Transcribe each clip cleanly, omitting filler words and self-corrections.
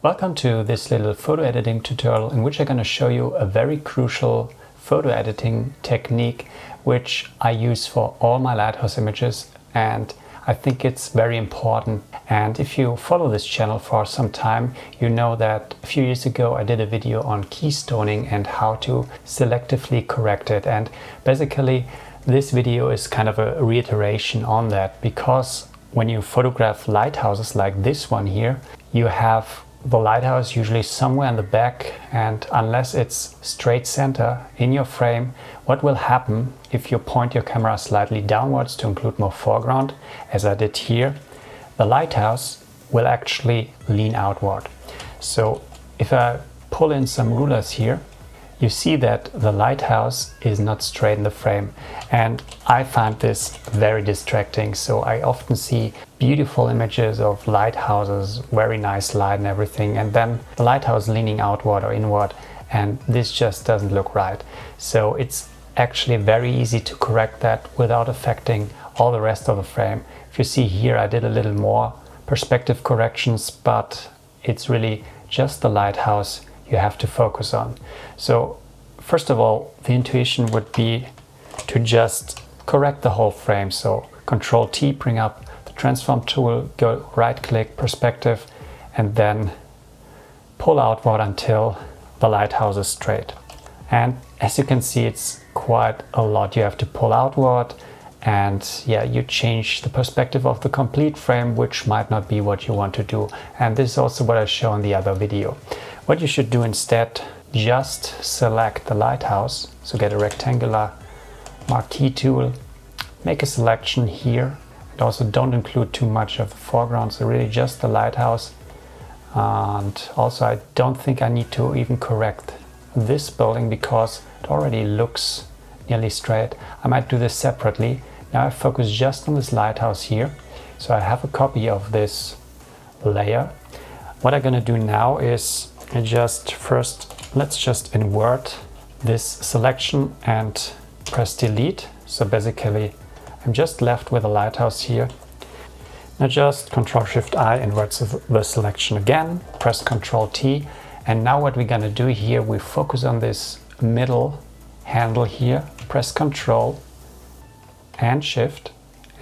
Welcome to this little photo editing tutorial in which I'm going to show you a very crucial photo editing technique which I use for all my Lighthouse images, and I think it's very important. And if you follow this channel for some time, you know that a few years ago I did a video on keystoning and how to selectively correct it. And basically this video is kind of a reiteration on that, because when you photograph lighthouses like this one here, you have the lighthouse usually somewhere in the back, and unless it's straight center in your frame, what will happen if you point your camera slightly downwards to include more foreground, as I did here, the lighthouse will actually lean outward. So if I pull in some rulers here, you see that the lighthouse is not straight in the frame, and I find this very distracting. So I often see beautiful images of lighthouses, very nice light and everything, and then the lighthouse leaning outward or inward, and this just doesn't look right. So it's actually very easy to correct that without affecting all the rest of the frame. If you see here, I did a little more perspective corrections, but it's really just the lighthouse you have to focus on. So first of all, the intuition would be to just correct the whole frame. So Control T, bring up the transform tool, go right click, perspective, and then pull outward until the lighthouse is straight. And as you can see, it's quite a lot you have to pull outward, and yeah, you change the perspective of the complete frame, which might not be what you want to do. And this is also what I show in the other video. What you should do instead, just select the lighthouse. So get a rectangular Marquee tool, make a selection here, and also don't include too much of the foreground, so really just the lighthouse. And also I don't think I need to even correct this building because it already looks nearly straight. I might do this separately. Now I focus just on this lighthouse here. So I have a copy of this layer. What I'm gonna do now is let's just invert this selection and press delete. So basically I'm just left with a lighthouse here. Now just Control-Shift-I inverts the selection again, press Control T, and now what we're gonna do here, we focus on this middle handle here, press Control and Shift,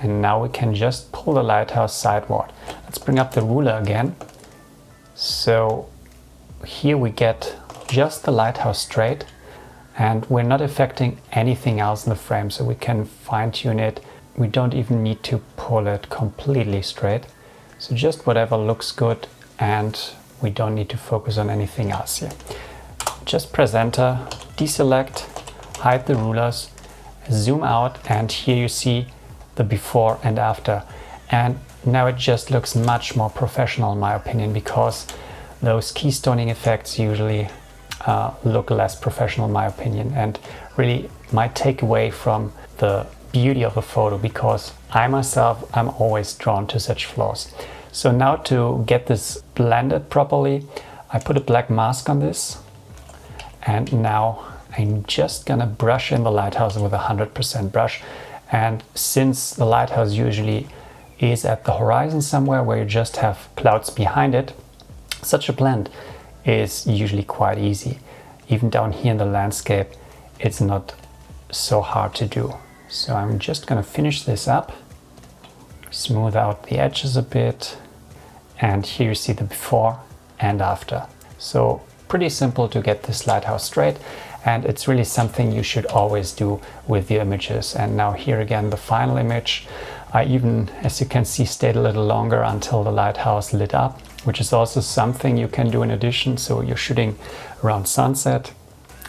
and now we can just pull the lighthouse sideward. Let's bring up the ruler again. So here we get just the lighthouse straight, and we're not affecting anything else in the frame, so we can fine-tune it. We don't even need to pull it completely straight. So just whatever looks good, and we don't need to focus on anything else here. Just press Enter, deselect, hide the rulers, zoom out, and here you see the before and after. And now it just looks much more professional in my opinion, because those keystoning effects usually look less professional in my opinion, and really might take away from the beauty of a photo, because I myself, I'm always drawn to such flaws. So now to get this blended properly, I put a black mask on this, and now I'm just gonna brush in the lighthouse with a 100% brush. And since the lighthouse usually is at the horizon somewhere where you just have clouds behind it, such a blend is usually quite easy. Even down here in the landscape, it's not so hard to do. So I'm just gonna finish this up, smooth out the edges a bit, and here you see the before and after. So pretty simple to get this lighthouse straight, and it's really something you should always do with your images. And now here again, the final image, I even, as you can see, stayed a little longer until the lighthouse lit up, which is also something you can do in addition. So you're shooting around sunset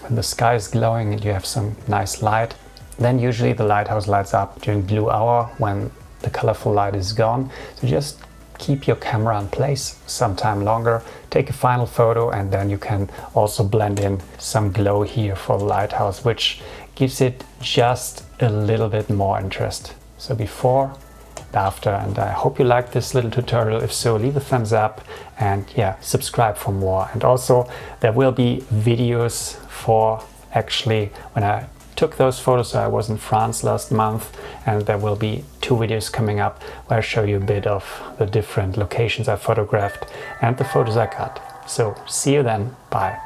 when the sky is glowing and you have some nice light. Then usually the lighthouse lights up during blue hour when the colorful light is gone. So just keep your camera in place some time longer, take a final photo, and then you can also blend in some glow here for the lighthouse, which gives it just a little bit more interest. So before, after, and I hope you liked this little tutorial. If so, leave a thumbs up, and yeah, subscribe for more. And also there will be videos for actually when I took those photos. So I was in France last month, and there will be 2 videos coming up where I show you a bit of the different locations I photographed and the photos I got. So see you then. Bye.